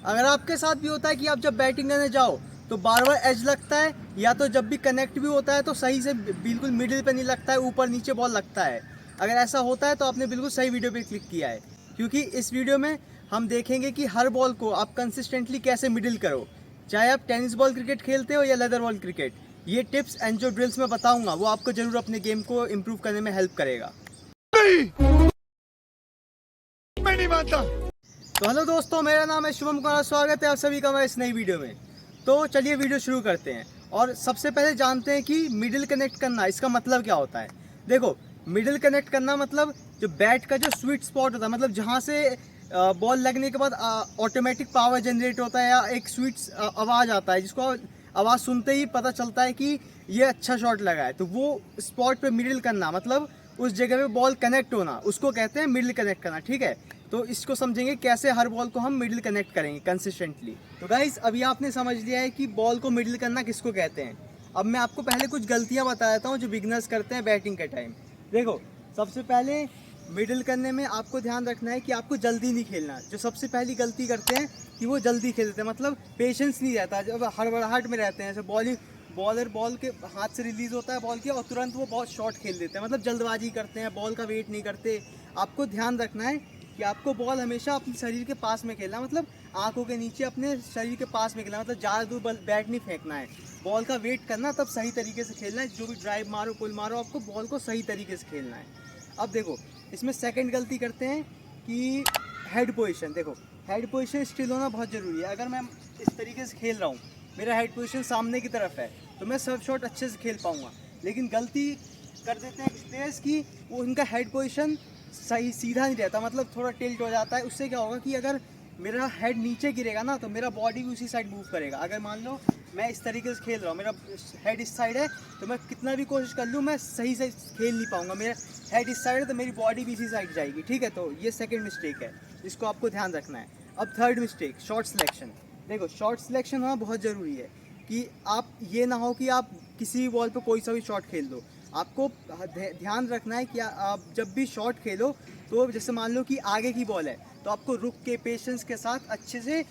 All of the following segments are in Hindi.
अगर आपके साथ भी होता है कि आप जब बैटिंग करने जाओ तो बार बार एज लगता है, या तो जब भी कनेक्ट भी होता है तो सही से बिल्कुल मिडिल पे नहीं लगता है, ऊपर नीचे बॉल लगता है। अगर ऐसा होता है तो आपने बिल्कुल सही वीडियो पे क्लिक किया है, क्योंकि इस वीडियो में हम देखेंगे कि हर बॉल को आप कंसिस्टेंटली कैसे मिडिल करो, चाहे आप टेनिस बॉल क्रिकेट खेलते हो या लेदर बॉल क्रिकेट। ये टिप्स एंड जो ड्रिल्स मैं बताऊंगा वो आपको जरूर अपने गेम को इम्प्रूव करने में हेल्प करेगा। मैं नहीं मानता। तो हेलो दोस्तों, मेरा नाम है शुभम कुमार, स्वागत है आप सभी का मैं इस नई वीडियो में। तो चलिए वीडियो शुरू करते हैं और सबसे पहले जानते हैं कि मिडिल कनेक्ट करना इसका मतलब क्या होता है। देखो, मिडिल कनेक्ट करना मतलब जो बैट का जो स्वीट स्पॉट होता है, मतलब जहाँ से बॉल लगने के बाद ऑटोमेटिक पावर जनरेट होता है या एक स्वीट आवाज़ आता है, जिसको आवाज़ सुनते ही पता चलता है कि ये अच्छा शॉट लगा है, तो वो स्पॉट पे मिडिल करना मतलब उस जगह पे बॉल कनेक्ट होना, उसको कहते हैं मिडिल कनेक्ट करना। ठीक है, तो इसको समझेंगे कैसे हर बॉल को हम मिडिल कनेक्ट करेंगे कंसिस्टेंटली। तो गाइस, अभी आपने समझ लिया है कि बॉल को मिडिल करना किसको कहते हैं। अब मैं आपको पहले कुछ गलतियां बता देता हूं जो बिगनर्स करते हैं बैटिंग के टाइम। देखो, सबसे पहले मिडिल करने में आपको ध्यान रखना है कि आपको जल्दी नहीं खेलना। जो सबसे पहली गलती करते हैं कि वो जल्दी खेलते हैं, मतलब पेशेंस नहीं रहता, जब हड़बड़ाहट में रहते हैं। जैसे बॉलर बॉल के हाथ से रिलीज होता है बॉल के और तुरंत वो बहुत शॉट खेल देते हैं, मतलब जल्दबाजी करते हैं, बॉल का वेट नहीं करते। आपको ध्यान रखना है कि आपको बॉल हमेशा अपने शरीर के पास में खेलना, मतलब आंखों के नीचे अपने शरीर के पास में खेलना, मतलब ज़्यादा दूर बैट नहीं फेंकना है। बॉल का वेट करना, तब सही तरीके से खेलना है। जो भी ड्राइव मारो पुल मारो, आपको बॉल को सही तरीके से खेलना है। अब देखो, इसमें सेकंड गलती करते हैं कि हेड पोजीशन। देखो, हेड पोजीशन स्टिल होना बहुत ज़रूरी है। अगर मैं इस तरीके से खेल रहा हूँ, मेरा हेड पोजीशन सामने की तरफ है, तो मैं सर्व शॉट अच्छे से खेल पाऊँगा। लेकिन गलती कर देते हैं प्लेयर्स कि वो उनका हेड पोजीशन सही सीधा नहीं रहता, मतलब थोड़ा टिल्ट हो जाता है। उससे क्या होगा कि अगर मेरा हेड नीचे गिरेगा ना, तो मेरा बॉडी भी उसी साइड मूव करेगा। अगर मान लो मैं इस तरीके से खेल रहा हूँ, मेरा हेड इस साइड है, तो मैं कितना भी कोशिश कर लूँ मैं सही से खेल नहीं पाऊँगा। मेरा हेड इस साइड है तो मेरी बॉडी भी इसी साइड जाएगी। ठीक है, तो ये सेकेंड मिस्टेक है, जिसको आपको ध्यान रखना है। अब थर्ड मिस्टेक, शॉट सिलेक्शन। देखो, शॉट सिलेक्शन होना बहुत ज़रूरी है कि आप ये ना हो कि आप किसी भी बॉल पे कोई सा भी शॉट खेल दो। आपको ध्यान रखना है कि आप जब भी शॉट खेलो, तो जैसे मान लो कि आगे की बॉल है, तो आपको रुक के पेशेंस के साथ अच्छे से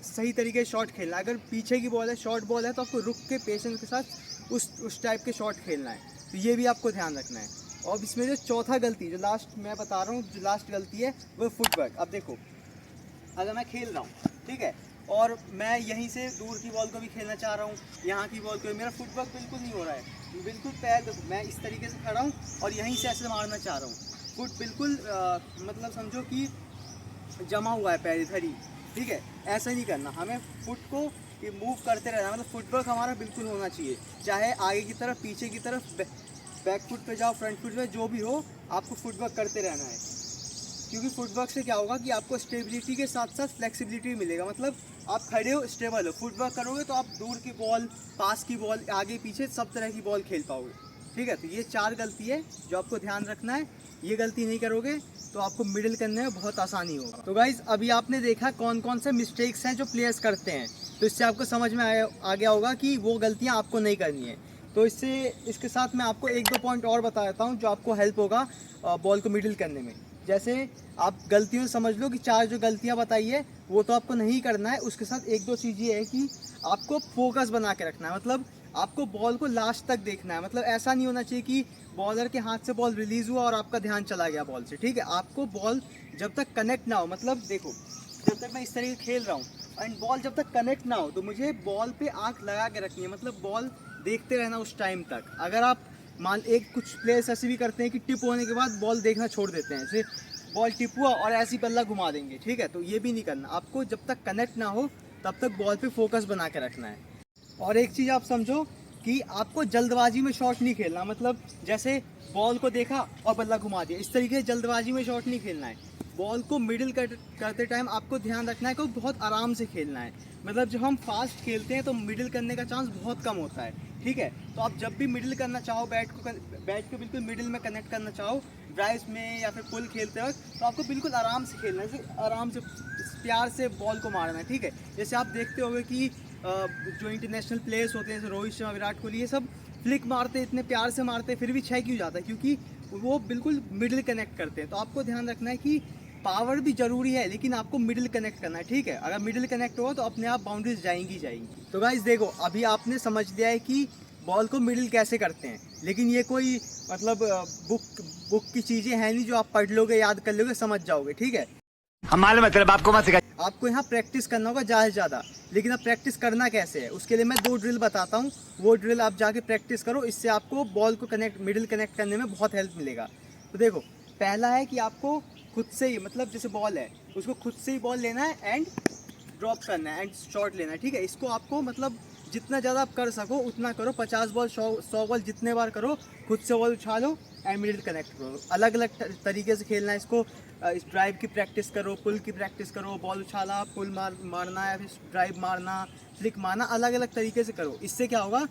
सही तरीके से शॉट खेलना है। अगर पीछे की बॉल है, शॉर्ट बॉल है, तो आपको रुक के पेशेंस के साथ उस टाइप के शॉट खेलना है। तो ये भी आपको ध्यान रखना है। और इसमें जो चौथा गलती, जो लास्ट मैं बता रहा हूँ, जो लास्ट गलती है वो फुटवर्क। अब देखो, अगर मैं खेल रहा हूँ, ठीक है, और मैं यहीं से दूर की बॉल को भी खेलना चाह रहा हूँ, यहाँ की बॉल को, मेरा फुटवर्क बिल्कुल नहीं हो रहा है। बिल्कुल पैर देखो, मैं इस तरीके से खड़ा हूँ और यहीं से ऐसे मारना चाह रहा हूँ। फुट बिल्कुल मतलब समझो कि जमा हुआ है पैर इधर ही। ठीक है, ऐसा नहीं करना, हमें फुट को ये मूव करते रहना, मतलब फुटवर्क हमारा बिल्कुल होना चाहिए। चाहे आगे की तरफ, पीछे की तरफ, बैक फुट पे जाओ, फ्रंट फुट पे, जो भी हो, आपको फुटवर्क करते रहना है। क्योंकि फुटवर्क से क्या होगा कि आपको स्टेबिलिटी के साथ साथ फ्लेक्सिबिलिटी मिलेगा, मतलब आप खड़े हो, स्टेबल हो। फुटवर्क करोगे तो आप दूर की बॉल, पास की बॉल, आगे पीछे सब तरह की बॉल खेल पाओगे। ठीक है, तो ये चार गलती है जो आपको ध्यान रखना है। ये गलती नहीं करोगे तो आपको मिडिल करने में बहुत आसानी होगा। तो गाइज, अभी आपने देखा कौन कौन से मिस्टेक्स हैं जो प्लेयर्स करते हैं, तो इससे आपको समझ में आ गया होगा कि वो गलतियाँ आपको नहीं करनी है। तो इसके साथ मैं आपको एक दो पॉइंट और बता देता हूँ जो आपको हेल्प होगा बॉल को मिडिल करने में। जैसे आप गलतियों समझ लो कि चार जो गलतियां बताई है वो तो आपको नहीं करना है। उसके साथ एक दो चीज़ ये है कि आपको फोकस बना के रखना है, मतलब आपको बॉल को लास्ट तक देखना है। मतलब ऐसा नहीं होना चाहिए कि बॉलर के हाथ से बॉल रिलीज हुआ और आपका ध्यान चला गया बॉल से। ठीक है, आपको बॉल जब तक कनेक्ट ना हो, मतलब देखो, जब तक मैं इस तरीके खेल रहा हूँ एंड बॉल जब तक कनेक्ट ना हो, तो मुझे बॉल पे आंख लगा के रखनी है, मतलब बॉल देखते रहना उस टाइम तक। अगर आप कुछ प्लेयर्स ऐसे भी करते हैं कि टिप होने के बाद बॉल देखना छोड़ देते हैं, जैसे बॉल टिप हुआ और ऐसी बल्ला घुमा देंगे। ठीक है, तो ये भी नहीं करना, आपको जब तक कनेक्ट ना हो तब तक बॉल पे फोकस बना के रखना है। और एक चीज़ आप समझो कि आपको जल्दबाजी में शॉट नहीं खेलना, मतलब जैसे बॉल को देखा और बल्ला घुमा दिया, इस तरीके से जल्दबाजी में शॉट नहीं खेलना है। बॉल को मिडिल करते टाइम आपको ध्यान रखना है कि बहुत आराम से खेलना है। मतलब जब हम फास्ट खेलते हैं तो मिडिल करने का चांस बहुत कम होता है। ठीक है, तो आप जब भी मिडिल करना चाहो, बैट को बिल्कुल मिडिल में कनेक्ट करना चाहो, ड्राइव्स में या फिर पुल खेलते वक्त, तो आपको बिल्कुल आराम से खेलना है, आराम से प्यार से बॉल को मारना है। ठीक है, जैसे आप देखते होंगे कि जो इंटरनेशनल प्लेयर्स होते हैं जैसे रोहित शर्मा, विराट कोहली, ये सब फ्लिक मारते, इतने प्यार से मारते, फिर भी 6 क्यों जाता है, क्योंकि वो बिल्कुल मिडिल कनेक्ट करते हैं। तो आपको ध्यान रखना है कि पावर भी जरूरी है, लेकिन आपको मिडिल कनेक्ट करना है, ठीक है। अगर मिडिल कनेक्ट हो तो अपने आप बाउंड्रीज जाएंगी जाएंगी। तो गाइस देखो, अभी आपने समझ लिया है कि बॉल को मिडिल कैसे करते हैं, लेकिन ये कोई मतलब बुक की चीज़ें हैं नहीं जो आप पढ़ लोगे, याद कर लोगे, समझ जाओगे, ठीक है। हम मालूम है तेरे बाप को मत सिखा। आपको यहाँ प्रैक्टिस करना होगा ज़्यादा से ज़्यादा, लेकिन अब प्रैक्टिस करना कैसे है उसके लिए मैं 2 ड्रिल बताता हूँ। वो ड्रिल आप जाके प्रैक्टिस करो, इससे आपको बॉल को मिडिल कनेक्ट करने में बहुत हेल्प मिलेगा। तो देखो, पहला है कि आपको खुद से ही, मतलब जैसे बॉल है उसको खुद से ही बॉल लेना है एंड ड्रॉप करना है एंड शॉट लेना है, ठीक है। इसको आपको मतलब जितना ज़्यादा आप कर सको उतना करो, 50 बॉल 100 बॉल जितने बार करो, खुद से बॉल उछालो एंड मिडिल कनेक्ट करो। अलग अलग तरीके से खेलना है इसको। इस ड्राइव की प्रैक्टिस करो, पुल की प्रैक्टिस करो, बॉल उछाला, पुल मारना है, फिर ड्राइव मारना, फ्लिक मारना, अलग अलग तरीके से करो। इससे क्या होगा,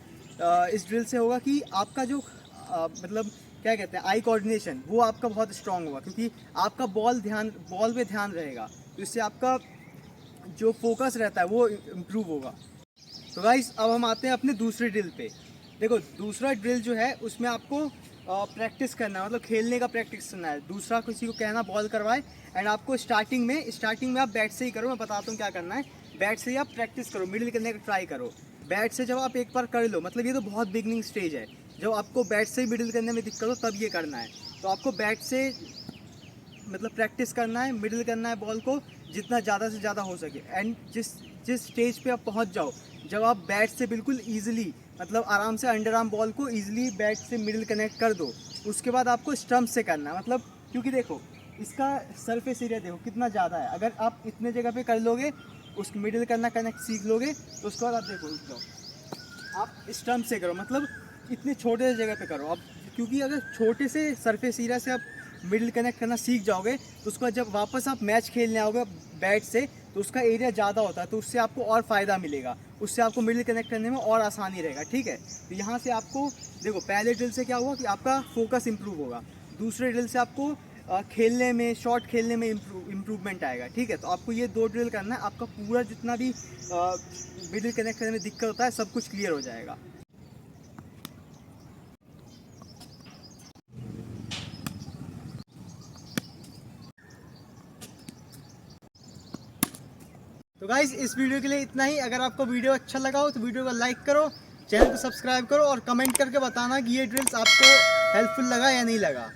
इस ड्रिल से होगा कि आपका जो मतलब क्या कहते हैं आई कोऑर्डिनेशन, वो आपका बहुत स्ट्रांग होगा, क्योंकि आपका बॉल पे ध्यान रहेगा, तो इससे आपका जो फोकस रहता है वो इम्प्रूव होगा। तो गाइस अब हम आते हैं अपने दूसरे ड्रिल पे। देखो, दूसरा ड्रिल जो है उसमें आपको प्रैक्टिस करना है, मतलब खेलने का प्रैक्टिस करना है। दूसरा किसी को कहना बॉल करवाए एंड आपको स्टार्टिंग में आप बैट से ही करो। मैं बताता हूँ क्या करना है। बैट से ही आप प्रैक्टिस करो, मिडिल करने का ट्राई करो। बैट से जब आप एक बार कर लो, मतलब ये तो बहुत बिगनिंग स्टेज है, जब आपको बैट से ही मिडिल करने में दिक्कत हो तब ये करना है। तो आपको बैट से मतलब प्रैक्टिस करना है, मिडिल करना है बॉल को जितना ज़्यादा से ज़्यादा हो सके। एंड जिस स्टेज पे आप पहुंच जाओ, जब आप बैट से बिल्कुल ईजिली, मतलब आराम से अंडर आर्म बॉल को ईजिली बैट से मिडिल कनेक्ट कर दो, उसके बाद आपको स्टंप से करना है। मतलब क्योंकि देखो, इसका सरफेस एरिया देखो कितना ज़्यादा है। अगर आप इतने जगह पे कर लोगे, उसको मिडिल करना कनेक्ट सीख लोगे, तो उसके बाद आप देखो, रुक जाओ, आप स्टंप से करो, मतलब इतने छोटे से जगह पे करो अब। क्योंकि अगर छोटे से सरफेस एरिया से आप मिडिल कनेक्ट करना सीख जाओगे, तो उसका जब वापस आप मैच खेलने आओगे बैट से, तो उसका एरिया ज़्यादा होता है, तो उससे आपको और फ़ायदा मिलेगा, उससे आपको मिडिल कनेक्ट करने में और आसानी रहेगा, ठीक है। तो यहाँ से आपको देखो, पहले ड्रिल से क्या हुआ कि आपका फोकस इंप्रूव होगा, दूसरे ड्रिल से आपको खेलने में, शॉट खेलने में इम्प्रूवमेंट आएगा, ठीक है। तो आपको ये 2 ड्रिल करना है, आपका पूरा जितना भी मिडिल कनेक्ट करने में दिक्कत होता है सब कुछ क्लियर हो जाएगा। तो गाइस इस वीडियो के लिए इतना ही। अगर आपको वीडियो अच्छा लगा हो तो वीडियो को लाइक करो, चैनल को सब्सक्राइब करो और कमेंट करके बताना कि ये ड्रिल्स आपको हेल्पफुल लगा या नहीं लगा।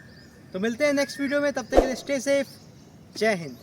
तो मिलते हैं नेक्स्ट वीडियो में, तब तक के लिए स्टे सेफ, जय हिंद।